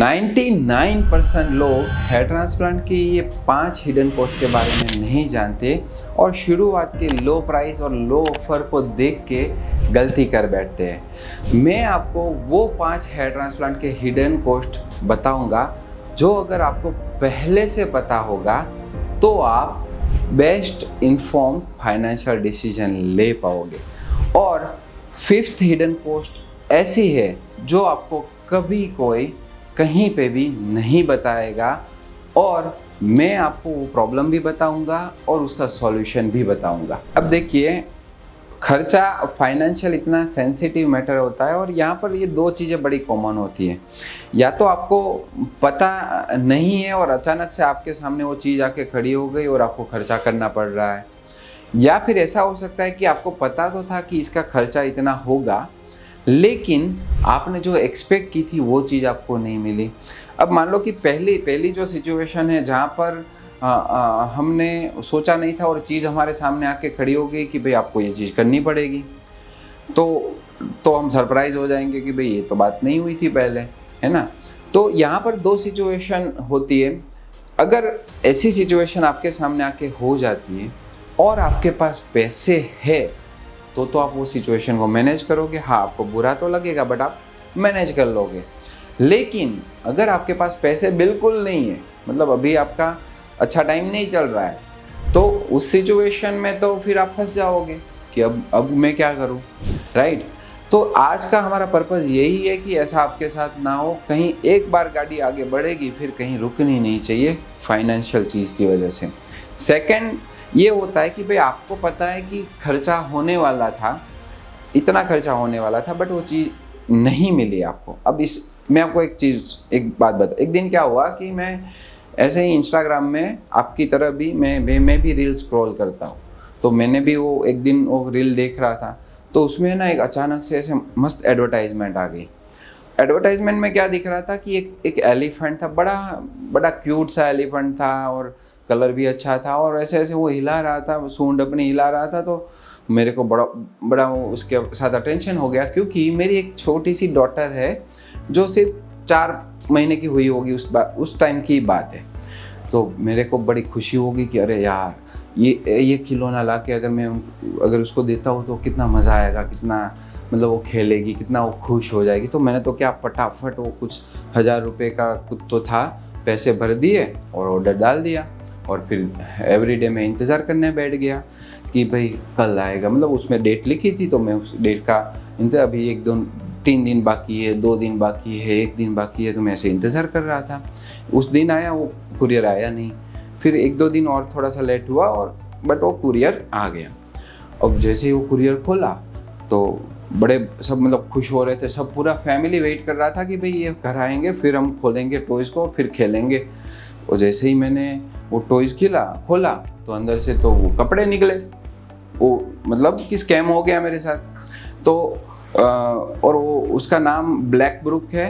99% लोग hair transplant की ये 5 हिडन कॉस्ट के बारे में नहीं जानते और शुरुआत के लो प्राइस और लो ऑफर को देख के गलती कर बैठते हैं। मैं आपको वो 5 हेयर ट्रांसप्लांट के हिडन कॉस्ट बताऊंगा जो अगर आपको पहले से पता होगा तो आप बेस्ट इन्फॉर्म फाइनेंशियल डिसीजन ले पाओगे। और 5th हिडन कॉस्ट ऐसी है जो आपको कभी कोई कहीं पे भी नहीं बताएगा और मैं आपको वो प्रॉब्लम भी बताऊंगा और उसका सॉल्यूशन भी बताऊंगा। अब देखिए, खर्चा फाइनेंशियल इतना सेंसिटिव मैटर होता है और यहाँ पर ये 2 चीज़ें बड़ी कॉमन होती हैं। या तो आपको पता नहीं है और अचानक से आपके सामने वो चीज़ आके खड़ी हो गई और आपको खर्चा करना पड़ रहा है, या फिर ऐसा हो सकता है कि आपको पता तो था कि इसका खर्चा इतना होगा लेकिन आपने जो एक्सपेक्ट की थी वो चीज़ आपको नहीं मिली। अब मान लो कि पहली जो सिचुएशन है जहाँ पर हमने सोचा नहीं था और चीज़ हमारे सामने आके खड़ी हो गई कि भाई आपको ये चीज़ करनी पड़ेगी, तो हम सरप्राइज हो जाएंगे कि भाई ये तो बात नहीं हुई थी पहले, है ना। तो यहाँ पर 2 सिचुएशन होती है। अगर ऐसी सिचुएशन आपके सामने आके हो जाती है और आपके पास पैसे है तो आप वो सिचुएशन को मैनेज करोगे। हाँ, आपको बुरा तो लगेगा बट आप मैनेज कर लोगे। लेकिन अगर आपके पास पैसे बिल्कुल नहीं है, मतलब अभी आपका अच्छा टाइम नहीं चल रहा है, तो उस सिचुएशन में तो फिर आप फंस जाओगे कि अब मैं क्या करूँ, राइट। तो आज का हमारा पर्पज़ यही है कि ऐसा आपके साथ ना हो। कहीं एक बार गाड़ी आगे बढ़ेगी फिर कहीं रुकनी नहीं चाहिए फाइनेंशियल चीज़ की वजह से। सेकंड ये होता है कि भाई आपको पता है कि खर्चा होने वाला था, इतना खर्चा होने वाला था, बट वो चीज़ नहीं मिली आपको। अब मैं आपको एक बात बता। एक दिन क्या हुआ कि मैं ऐसे ही इंस्टाग्राम में आपकी तरह भी मैं भी रील स्क्रॉल करता हूँ, तो मैंने भी वो एक दिन वो रील देख रहा था, तो उसमें ना एक अचानक से ऐसे मस्त एडवर्टाइजमेंट आ गई। एडवर्टाइजमेंट में क्या दिख रहा था कि एक एलिफेंट था, बड़ा क्यूट सा एलिफेंट था और कलर भी अच्छा था और ऐसे ऐसे वो हिला रहा था, सूंड अपनी हिला रहा था। तो मेरे को बड़ा उसके साथ अटेंशन हो गया, क्योंकि मेरी एक छोटी सी डॉटर है जो सिर्फ 4 महीने की हुई होगी, उस टाइम की बात है। तो मेरे को बड़ी खुशी होगी कि अरे यार, ये खिलौना ला के अगर उसको देता हूँ तो कितना मज़ा आएगा, कितना मतलब वो खेलेगी, कितना वो खुश हो जाएगी। तो मैंने तो क्या फटाफट वो कुछ 1000 रुपये का कुछ तो था, पैसे भर दिए और ऑर्डर डाल दिया। और फिर एवरीडे मैं इंतज़ार करने बैठ गया कि भाई कल आएगा। मतलब उसमें डेट लिखी थी तो मैं उस डेट का इंतज़ार, अभी 3 दिन बाकी है, 2 दिन बाकी है, 1 दिन बाकी है, तो मैं ऐसे इंतज़ार कर रहा था। उस दिन आया, वो कुरियर आया नहीं। फिर 1-2 दिन और थोड़ा सा लेट हुआ बट वो कुरियर आ गया। अब जैसे ही वो कुरियर खोला तो बड़े सब मतलब खुश हो रहे थे, सब पूरा फैमिली वेट कर रहा था कि भाई ये घर आएंगे फिर हम खोलेंगे टॉयज़ को, फिर खेलेंगे। और जैसे ही मैंने वो टॉयज़ खोला तो अंदर से तो वो कपड़े निकले। वो मतलब कि स्कैम हो गया मेरे साथ। तो और वो उसका नाम ब्लैक ब्रूक है।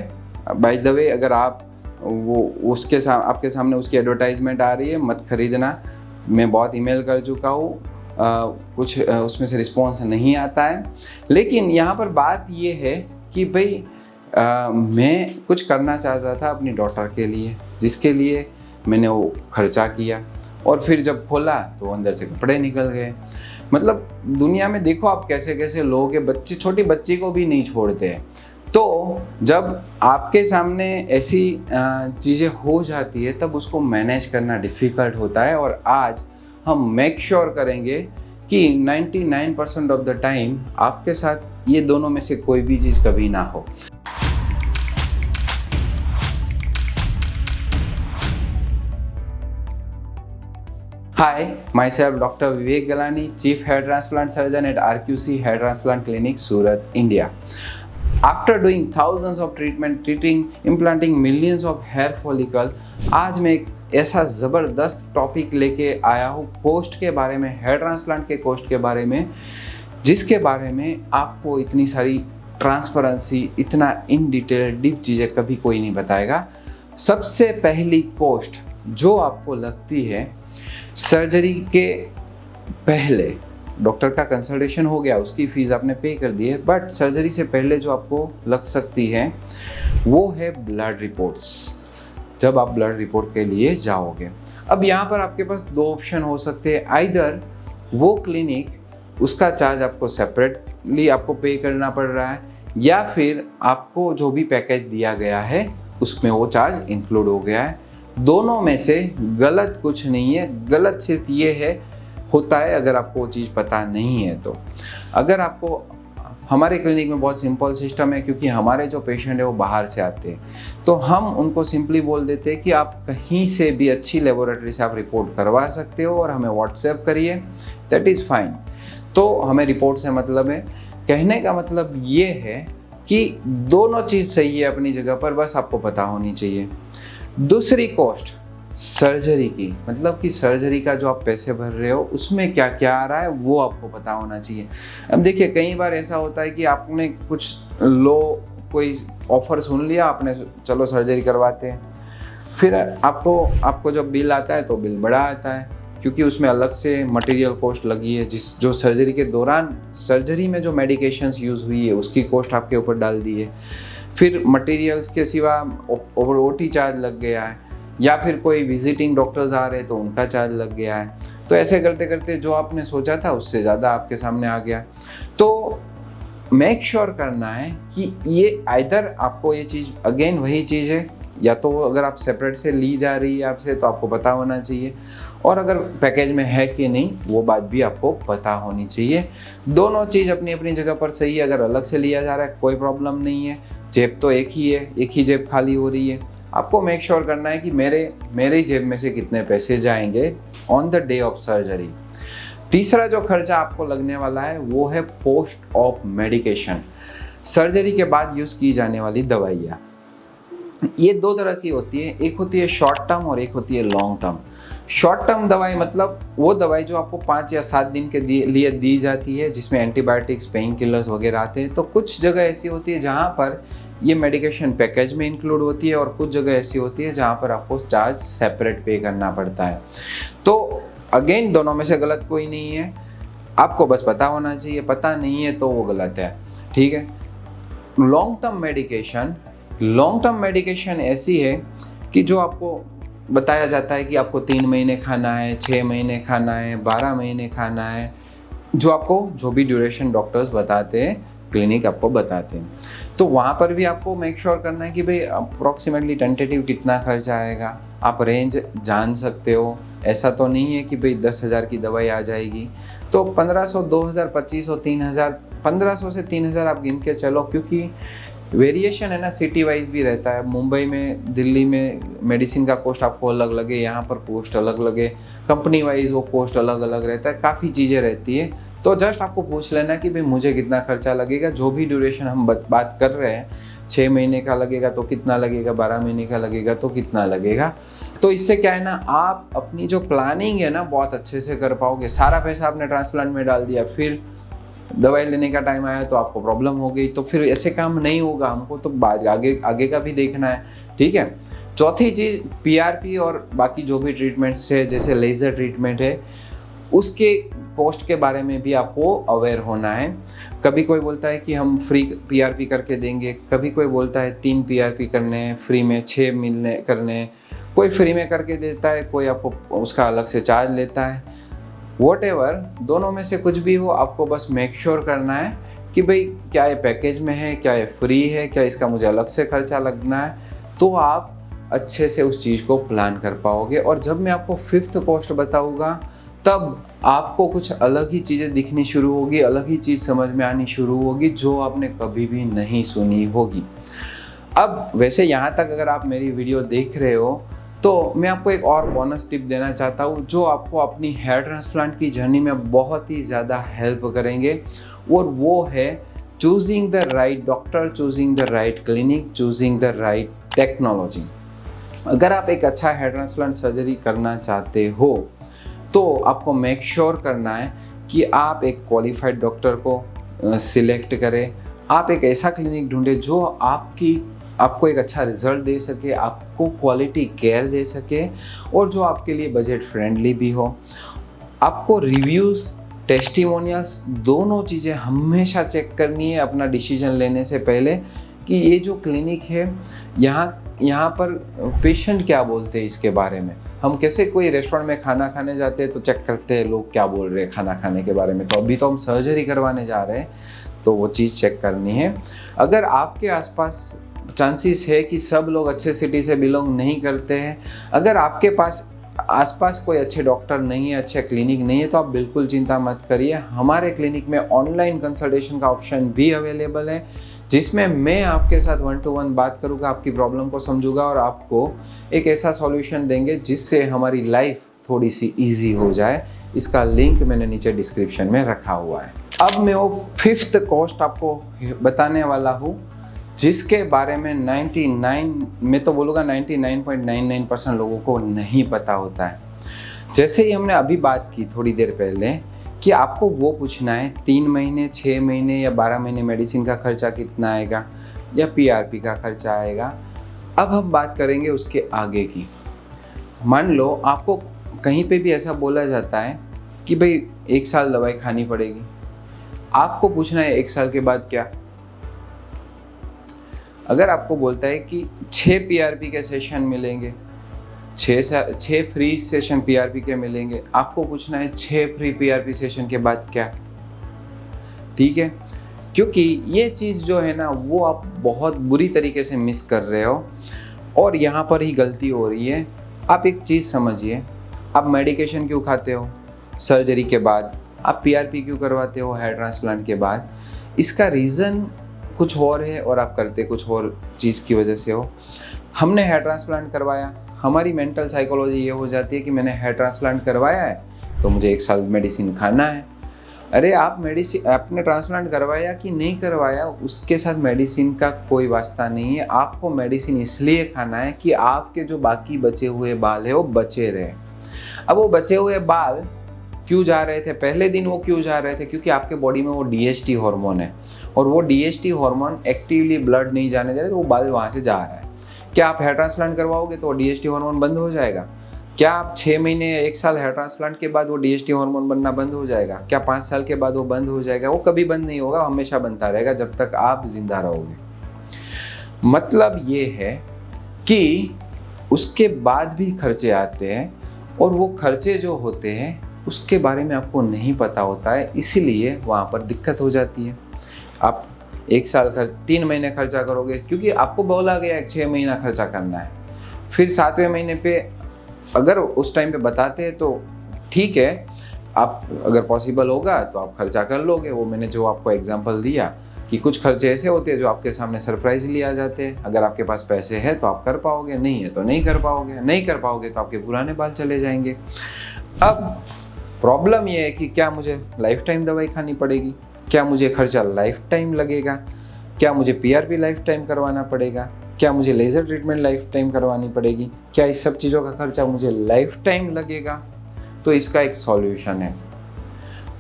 बाय द वे, अगर आप आपके सामने उसकी एडवर्टाइजमेंट आ रही है, मत खरीदना। मैं बहुत ईमेल कर चुका हूँ, कुछ उसमें से रिस्पॉन्स नहीं आता है। लेकिन यहाँ पर बात ये है कि भाई मैं कुछ करना चाहता था अपनी डॉटर के लिए, जिसके लिए मैंने वो खर्चा किया। और फिर जब खोला तो अंदर से कपड़े निकल गए। मतलब दुनिया में देखो आप कैसे कैसे लोग हैं, बच्चे, छोटी बच्ची को भी नहीं छोड़ते हैं। तो जब आपके सामने ऐसी चीज़ें हो जाती है तब उसको मैनेज करना डिफ़िकल्ट होता है। और आज हम मेक श्योर करेंगे कि 99% ऑफ द टाइम आपके साथ ये दोनों में से कोई भी चीज़ कभी ना हो। Hi, myself Dr. Vivek Galani, Chief Hair Transplant Surgeon at RQC Hair Transplant Clinic, Surat, India. After doing thousands of treating, implanting millions of hair follicle, आज मैं एक ऐसा ज़बरदस्त टॉपिक लेके आया हूँ कॉस्ट के बारे में, हेयर ट्रांसप्लांट के कॉस्ट के बारे में, जिसके बारे में आपको इतनी सारी ट्रांसपेरेंसी, इतना इन डिटेल डीप चीज़ें कभी कोई नहीं बताएगा। सबसे पहली कॉस्ट जो आपको लगती है, सर्जरी के पहले डॉक्टर का कंसल्टेशन हो गया, उसकी फ़ीस आपने पे कर दी है, बट सर्जरी से पहले जो आपको लग सकती है वो है ब्लड रिपोर्ट्स। जब आप ब्लड रिपोर्ट के लिए जाओगे, अब यहाँ पर आपके पास दो ऑप्शन हो सकते हैं। आइदर वो क्लिनिक उसका चार्ज आपको सेपरेटली आपको पे करना पड़ रहा है, या फिर आपको जो भी पैकेज दिया गया है उसमें वो चार्ज इंक्लूड हो गया है। दोनों में से गलत कुछ नहीं है। गलत सिर्फ ये है होता है अगर आपको वो चीज़ पता नहीं है तो। अगर आपको, हमारे क्लिनिक में बहुत सिंपल सिस्टम है, क्योंकि हमारे जो पेशेंट है वो बाहर से आते हैं, तो हम उनको सिंपली बोल देते हैं कि आप कहीं से भी अच्छी लेबोरेटरी से आप रिपोर्ट करवा सकते हो और हमें व्हाट्सएप करिए, दैट इज़ फाइन। तो हमें रिपोर्ट से मतलब है। कहने का मतलब ये है कि दोनों चीज़ सही है अपनी जगह पर, बस आपको पता होनी चाहिए। दूसरी कॉस्ट सर्जरी की, मतलब कि सर्जरी का जो आप पैसे भर रहे हो उसमें क्या क्या आ रहा है वो आपको पता होना चाहिए। अब देखिए, कई बार ऐसा होता है कि आपने कुछ कोई ऑफर सुन लिया आपने, चलो सर्जरी करवाते हैं, फिर आपको जब बिल आता है तो बिल बड़ा आता है, क्योंकि उसमें अलग से मटेरियल कॉस्ट लगी है, जो सर्जरी के दौरान सर्जरी में जो मेडिकेशंस यूज़ हुई है उसकी कॉस्ट आपके ऊपर डाल दी है। फिर मटेरियल्स के सिवा ओटी चार्ज लग गया है, या फिर कोई विजिटिंग डॉक्टर्स आ रहे हैं तो उनका चार्ज लग गया है। तो ऐसे करते करते जो आपने सोचा था उससे ज़्यादा आपके सामने आ गया। तो मेक श्योर करना है कि ये आइदर आपको ये चीज़, अगेन वही चीज़ है, या तो अगर आप सेपरेट से ली जा रही है आपसे तो आपको पता होना चाहिए, और अगर पैकेज में है कि नहीं वो बात भी आपको पता होनी चाहिए। दोनों चीज़ अपनी अपनी जगह पर सही है। अगर अलग से लिया जा रहा है कोई प्रॉब्लम नहीं है, जेब तो एक ही है, एक ही जेब खाली हो रही है। आपको मेक श्योर करना है कि मेरे जेब में से कितने पैसे जाएंगे on the day of surgery. तीसरा जो खर्चा आपको लगने वाला है वो है पोस्ट ऑफ मेडिकेशन, सर्जरी के बाद यूज़ की जाने वाली दवाइयाँ। ये दो तरह की होती है, एक होती है शॉर्ट टर्म और एक होती है लॉन्ग टर्म। शॉर्ट टर्म दवाई मतलब वो दवाई जो आपको 5 या 7 दिन के लिए दी जाती है, जिसमें एंटीबायोटिक्स, पेन किलर्स वगैरह आते हैं। तो कुछ जगह ऐसी होती है जहाँ पर ये मेडिकेशन पैकेज में इंक्लूड होती है, और कुछ जगह ऐसी होती है जहाँ पर आपको चार्ज सेपरेट पे करना पड़ता है। तो अगेन दोनों में से गलत कोई नहीं है, आपको बस पता होना चाहिए। पता नहीं है तो वो गलत है, ठीक है। लॉन्ग टर्म मेडिकेशन ऐसी है कि जो आपको बताया जाता है कि आपको 3 महीने खाना है, 6 महीने खाना है, 12 महीने खाना है, जो भी ड्यूरेशन डॉक्टर्स बताते हैं, क्लिनिक आपको बताते हैं। तो वहाँ पर भी आपको मेक श्योर करना है कि भाई अप्रॉक्सीमेटली टेंटेटिव कितना खर्चा आएगा, आप रेंज जान सकते हो। ऐसा तो नहीं है कि भाई 10,000 की दवाई आ जाएगी, तो 1500, 2000, 2500, 3000, 1500 से 3000 आप गिन के चलो, क्योंकि वेरिएशन है ना, सिटी वाइज भी रहता है। मुंबई में, दिल्ली में मेडिसिन का कॉस्ट आपको अलग लगे, यहाँ पर कॉस्ट अलग लगे, कंपनी वाइज वो कॉस्ट अलग अलग रहता है, काफ़ी चीज़ें रहती है। तो जस्ट आपको पूछ लेना कि भाई मुझे कितना खर्चा लगेगा, जो भी ड्यूरेशन हम बात कर रहे हैं, 6 महीने का लगेगा तो कितना लगेगा, 12 महीने का लगेगा तो कितना लगेगा। तो इससे क्या है ना, आप अपनी जो प्लानिंग है ना बहुत अच्छे से कर पाओगे। सारा पैसा आपने ट्रांसप्लांट में डाल दिया, फिर दवाई लेने का टाइम आया तो आपको प्रॉब्लम हो गई, तो फिर ऐसे काम नहीं होगा। हमको तो आगे का भी देखना है, ठीक है। चौथी चीज़, पीआरपी और बाकी जो भी ट्रीटमेंट्स है, जैसे लेज़र ट्रीटमेंट है, उसके कॉस्ट के बारे में भी आपको अवेयर होना है। कभी कोई बोलता है कि हम फ्री पीआरपी करके देंगे, कभी कोई बोलता है 3 पीआरपी करने हैं फ्री में, 6 मिलने करने हैं, कोई फ्री में करके देता है, कोई आपको उसका अलग से चार्ज लेता है। व्हाटएवर, दोनों में से कुछ भी हो, आपको बस मेक श्योर करना है कि भाई क्या ये पैकेज में है, क्या ये फ्री है, क्या इसका मुझे अलग से खर्चा लगना है। तो आप अच्छे से उस चीज़ को प्लान कर पाओगे। और जब मैं आपको 5th कॉस्ट बताऊँगा तब आपको कुछ अलग ही चीज़ें दिखनी शुरू होगी, अलग ही चीज़ समझ में आनी शुरू होगी जो आपने कभी भी नहीं सुनी होगी। अब वैसे यहाँ तक अगर आप मेरी वीडियो देख रहे हो तो मैं आपको एक और बोनस टिप देना चाहता हूँ, जो आपको अपनी हेयर ट्रांसप्लांट की जर्नी में बहुत ही ज़्यादा हेल्प करेंगे, और वो है choosing the right doctor, choosing the right clinic, choosing the right technology. अगर आप एक अच्छा हेयर ट्रांसप्लांट सर्जरी करना चाहते हो तो आपको मेक श्योर करना है कि आप एक क्वालिफाइड डॉक्टर को सिलेक्ट करें। आप एक ऐसा क्लिनिक ढूंढें जो आपको एक अच्छा रिजल्ट दे सके, आपको क्वालिटी केयर दे सके, और जो आपके लिए बजट फ्रेंडली भी हो। आपको रिव्यूज़, टेस्टिमोनियल्स, दोनों चीज़ें हमेशा चेक करनी है अपना डिसीजन लेने से पहले, कि ये जो क्लिनिक है यहाँ पर पेशेंट क्या बोलते हैं इसके बारे में। हम कैसे कोई रेस्टोरेंट में खाना खाने जाते हैं तो चेक करते हैं लोग क्या बोल रहे हैं खाना खाने के बारे में, तो अभी तो हम सर्जरी करवाने जा रहे हैं तो वो चीज़ चेक करनी है। अगर आपके आसपास चांसेस है कि सब लोग अच्छे सिटी से बिलोंग नहीं करते हैं, अगर आपके पास आसपास कोई अच्छे डॉक्टर नहीं है, अच्छे क्लिनिक नहीं है, तो आप बिल्कुल चिंता मत करिए। हमारे क्लिनिक में ऑनलाइन कंसल्टेशन का ऑप्शन भी अवेलेबल है, जिसमें मैं आपके साथ 1 to 1 बात करूँगा, आपकी प्रॉब्लम को समझूंगा और आपको एक ऐसा सॉल्यूशन देंगे जिससे हमारी लाइफ थोड़ी सी ईजी हो जाए। इसका लिंक मैंने नीचे डिस्क्रिप्शन में रखा हुआ है। अब मैं वो 5th कॉस्ट आपको बताने वाला हूँ, जिसके बारे में 99.99% लोगों को नहीं पता होता है। जैसे ही हमने अभी बात की थोड़ी देर पहले कि आपको वो पूछना है 3 महीने, 6 महीने या 12 महीने मेडिसिन का खर्चा कितना आएगा या पीआरपी का खर्चा आएगा। अब हम बात करेंगे उसके आगे की। मान लो आपको कहीं पे भी ऐसा बोला जाता है कि भाई 1 साल दवाई खानी पड़ेगी, आपको पूछना है 1 साल के बाद क्या। अगर आपको बोलता है कि 6 पीआरपी के सेशन मिलेंगे, 6 फ्री सेशन पीआरपी के मिलेंगे, आपको पूछना है 6 फ्री पीआरपी सेशन के बाद क्या। ठीक है, क्योंकि ये चीज़ जो है ना वो आप बहुत बुरी तरीके से मिस कर रहे हो और यहाँ पर ही गलती हो रही है। आप एक चीज़ समझिए, आप मेडिकेशन क्यों खाते हो सर्जरी के बाद, आप पीआरपी क्यों करवाते हो हेयर ट्रांसप्लांट के बाद, इसका रीज़न कुछ और है और आप करते कुछ और चीज़ की वजह से हो। हमने हेयर ट्रांसप्लांट करवाया, हमारी मेंटल साइकोलॉजी ये हो जाती है कि मैंने हेयर ट्रांसप्लांट करवाया है तो मुझे 1 साल मेडिसिन खाना है। अरे आप मेडिसिन आपने ट्रांसप्लांट करवाया कि नहीं करवाया उसके साथ मेडिसिन का कोई वास्ता नहीं है। आपको मेडिसिन इसलिए खाना है कि आपके जो बाकी बचे हुए बाल है वो बचे रहे। अब वो बचे हुए बाल क्यों जा रहे थे पहले दिन, वो क्यों जा रहे थे, क्योंकि आपके बॉडी में वो डीएचटी हार्मोन है और वो डीएचटी हार्मोन एक्टिवली ब्लड नहीं जाने दे रहे तो वो बाल वहाँ से जा रहा है। क्या आप हेयर ट्रांसप्लांट करवाओगे तो डीएचटी हार्मोन बंद हो जाएगा? क्या आप 6 महीने 1 साल हेयर ट्रांसप्लांट के बाद वो डीएचटी हार्मोन बनना बंद हो जाएगा? क्या 5 साल के बाद वो बंद हो जाएगा? वो कभी बंद नहीं होगा, हमेशा बनता रहेगा जब तक आप जिंदा रहोगे। मतलब ये है कि उसके बाद भी खर्चे आते हैं और वो खर्चे जो होते हैं उसके बारे में आपको नहीं पता होता है, इसीलिए वहाँ पर दिक्कत हो जाती है। आप 1 साल 3 महीने खर्चा करोगे क्योंकि आपको बोला गया है 6 महीना खर्चा करना है, फिर 7वें महीने पे अगर उस टाइम पे बताते हैं तो ठीक है, आप अगर पॉसिबल होगा तो आप खर्चा कर लोगे। वो मैंने जो आपको एग्जांपल दिया कि कुछ खर्चे ऐसे होते हैं जो आपके सामने सरप्राइजली आ जाते हैं। अगर आपके पास पैसे है तो आप कर पाओगे, नहीं है तो नहीं कर पाओगे, नहीं कर पाओगे तो आपके पुराने बाल चले जाएंगे। अब प्रॉब्लम ये है कि क्या मुझे लाइफ टाइम दवाई खानी पड़ेगी, क्या मुझे खर्चा लाइफ टाइम लगेगा, क्या मुझे पीआरपी लाइफ टाइम करवाना पड़ेगा, क्या मुझे लेज़र ट्रीटमेंट लाइफ टाइम करवानी पड़ेगी, क्या इस सब चीज़ों का खर्चा मुझे लाइफ टाइम लगेगा? तो इसका एक सॉल्यूशन है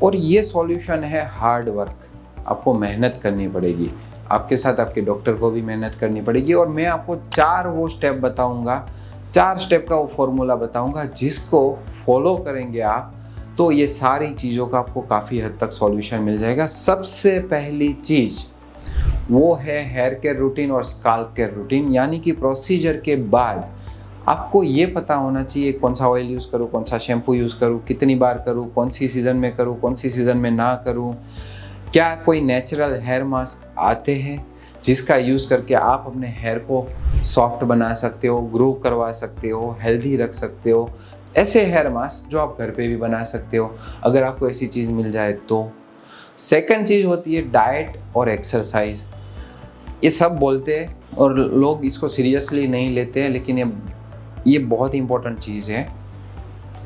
और ये सॉल्यूशन है हार्ड वर्क। आपको मेहनत करनी पड़ेगी, आपके साथ आपके डॉक्टर को भी मेहनत करनी पड़ेगी और मैं आपको 4 वो स्टेप बताऊंगा, 4 स्टेप का वो फॉर्मूला बताऊंगा जिसको फॉलो करेंगे आप तो ये सारी चीज़ों का आपको काफ़ी हद तक सॉल्यूशन मिल जाएगा। सबसे पहली चीज़ वो है हेयर केयर रूटीन और स्काल्प केयर रूटीन, यानी कि प्रोसीजर के बाद आपको ये पता होना चाहिए कौन सा ऑयल यूज़ करूँ, कौन सा शैम्पू यूज़ करूँ, कितनी बार करूँ, कौन सी सीज़न में करूँ, कौन सी सीज़न में ना करूँ, क्या कोई नेचुरल हेयर मास्क आते हैं जिसका यूज़ करके आप अपने हेयर को सॉफ्ट बना सकते हो, ग्रो करवा सकते हो, हेल्दी रख सकते हो। ऐसे हेयर मास्क जो आप घर पे भी बना सकते हो अगर आपको ऐसी चीज़ मिल जाए तो। सेकंड चीज़ होती है डाइट और एक्सरसाइज। ये सब बोलते हैं और लोग इसको सीरियसली नहीं लेते हैं, लेकिन ये बहुत इंपॉर्टेंट चीज़ है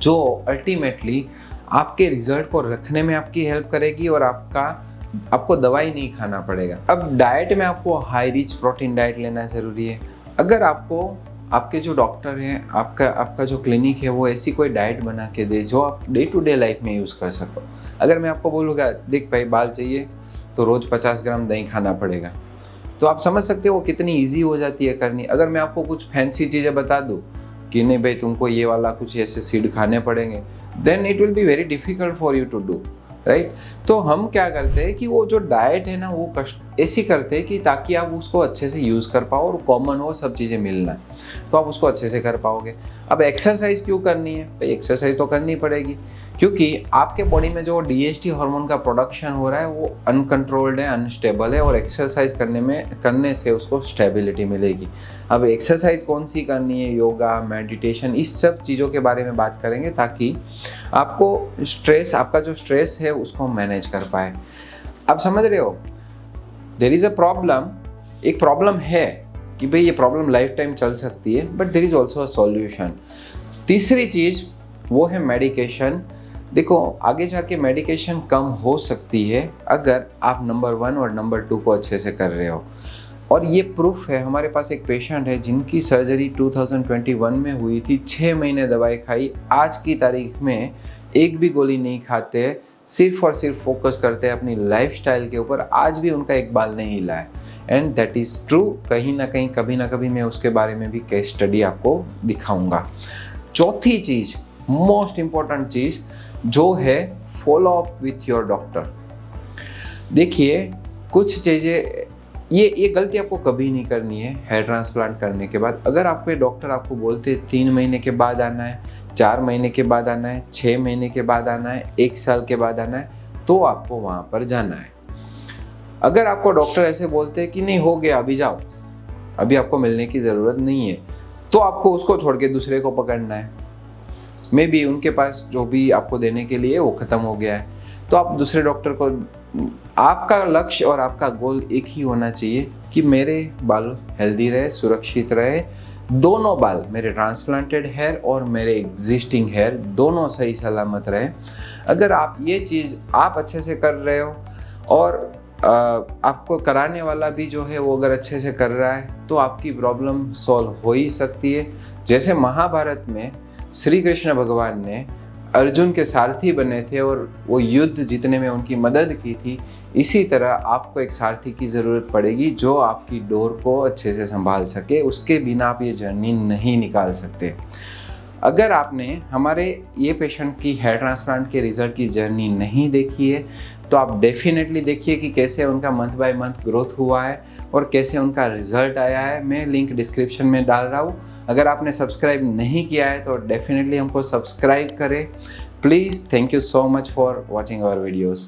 जो अल्टीमेटली आपके रिजल्ट को रखने में आपकी हेल्प करेगी और आपको दवाई नहीं खाना पड़ेगा। अब डाइट में आपको हाई रिच प्रोटीन डाइट लेना ज़रूरी है। अगर आपके जो डॉक्टर हैं, आपका जो क्लिनिक है वो ऐसी कोई डाइट बना के दे जो आप डे टू डे लाइफ में यूज़ कर सको। अगर मैं आपको बोलूँगा देख भाई बाल चाहिए तो रोज़ 50 ग्राम दही खाना पड़ेगा, तो आप समझ सकते हो वो कितनी ईजी हो जाती है करनी। अगर मैं आपको कुछ फैंसी चीज़ें बता दूँ कि नहीं भाई तुमको ये वाला कुछ ऐसे सीड खाने पड़ेंगे, then it will be very difficult for you to do. Right. तो हम क्या करते हैं कि वो जो डाइट है ना वो कष्ट ऐसी करते हैं कि ताकि आप उसको अच्छे से यूज़ कर पाओ और कॉमन हो सब चीज़ें मिलना, तो आप उसको अच्छे से कर पाओगे। अब एक्सरसाइज क्यों करनी है भाई? एक्सरसाइज तो करनी पड़ेगी क्योंकि आपके बॉडी में जो डीएचटी हार्मोन का प्रोडक्शन हो रहा है वो अनकंट्रोल्ड है, अनस्टेबल है, और एक्सरसाइज करने से उसको स्टेबिलिटी मिलेगी। अब एक्सरसाइज कौन सी करनी है, योगा, मेडिटेशन, इस सब चीज़ों के बारे में बात करेंगे ताकि आपको स्ट्रेस, आपका जो स्ट्रेस है उसको मैनेज कर पाए। आप समझ रहे हो, देयर इज़ अ प्रॉब्लम, एक प्रॉब्लम है कि भाई ये प्रॉब्लम लाइफ टाइम चल सकती है, but there is also a solution. तीसरी चीज़ वो है मेडिकेशन। देखो आगे जाके मेडिकेशन कम हो सकती है अगर आप नंबर 1 और नंबर 2 को अच्छे से कर रहे हो, और ये प्रूफ है। हमारे पास एक पेशेंट है जिनकी सर्जरी 2021 में हुई थी, 6 महीने दवाई खाई, आज की तारीख में एक भी गोली नहीं खाते, सिर्फ और सिर्फ फोकस करते हैं अपनी लाइफस्टाइल के ऊपर, आज भी उनका एक बाल नहीं हिला है। And that is true. कहीं ना कहीं कभी ना कभी मैं उसके बारे में भी केस स्टडी आपको दिखाऊंगा। चौथी चीज़, मोस्ट इम्पॉर्टेंट चीज़ जो है, follow up with your doctor. देखिए कुछ चीज़ें, ये गलती आपको कभी नहीं करनी है हेयर ट्रांसप्लांट करने के बाद। अगर आपके डॉक्टर आपको बोलते 3 महीने के बाद आना है, 4 महीने के बाद आना है, 6 महीने के बाद आना है, 1 साल के बाद आना है, तो आपको वहाँ पर जाना है। अगर आपको डॉक्टर ऐसे बोलते हैं कि नहीं हो गया अभी जाओ, अभी आपको मिलने की ज़रूरत नहीं है, तो आपको उसको छोड़ के दूसरे को पकड़ना है। मे बी उनके पास जो भी आपको देने के लिए वो ख़त्म हो गया है, तो आप दूसरे डॉक्टर को, आपका लक्ष्य और आपका गोल एक ही होना चाहिए कि मेरे बाल हेल्दी रहे, सुरक्षित रहे, दोनों बाल, मेरे ट्रांसप्लांटेड हेयर और मेरे एग्जिस्टिंग हेयर, दोनों सही सलामत रहे। अगर आप ये चीज़ आप अच्छे से कर रहे हो और आपको कराने वाला भी जो है वो अगर अच्छे से कर रहा है, तो आपकी प्रॉब्लम सॉल्व हो ही सकती है। जैसे महाभारत में श्री कृष्ण भगवान ने अर्जुन के सारथी बने थे और वो युद्ध जीतने में उनकी मदद की थी, इसी तरह आपको एक सारथी की ज़रूरत पड़ेगी जो आपकी डोर को अच्छे से संभाल सके। उसके बिना आप ये जर्नी नहीं निकाल सकते। अगर आपने हमारे ये पेशेंट की हेयर ट्रांसप्लांट के रिज़ल्ट की जर्नी नहीं देखी है, तो आप डेफिनेटली देखिए कि कैसे उनका मंथ बाय मंथ ग्रोथ हुआ है और कैसे उनका रिज़ल्ट आया है। मैं लिंक डिस्क्रिप्शन में डाल रहा हूँ। अगर आपने सब्सक्राइब नहीं किया है तो डेफिनेटली हमको सब्सक्राइब करें please. Thank you so much for watching our videos.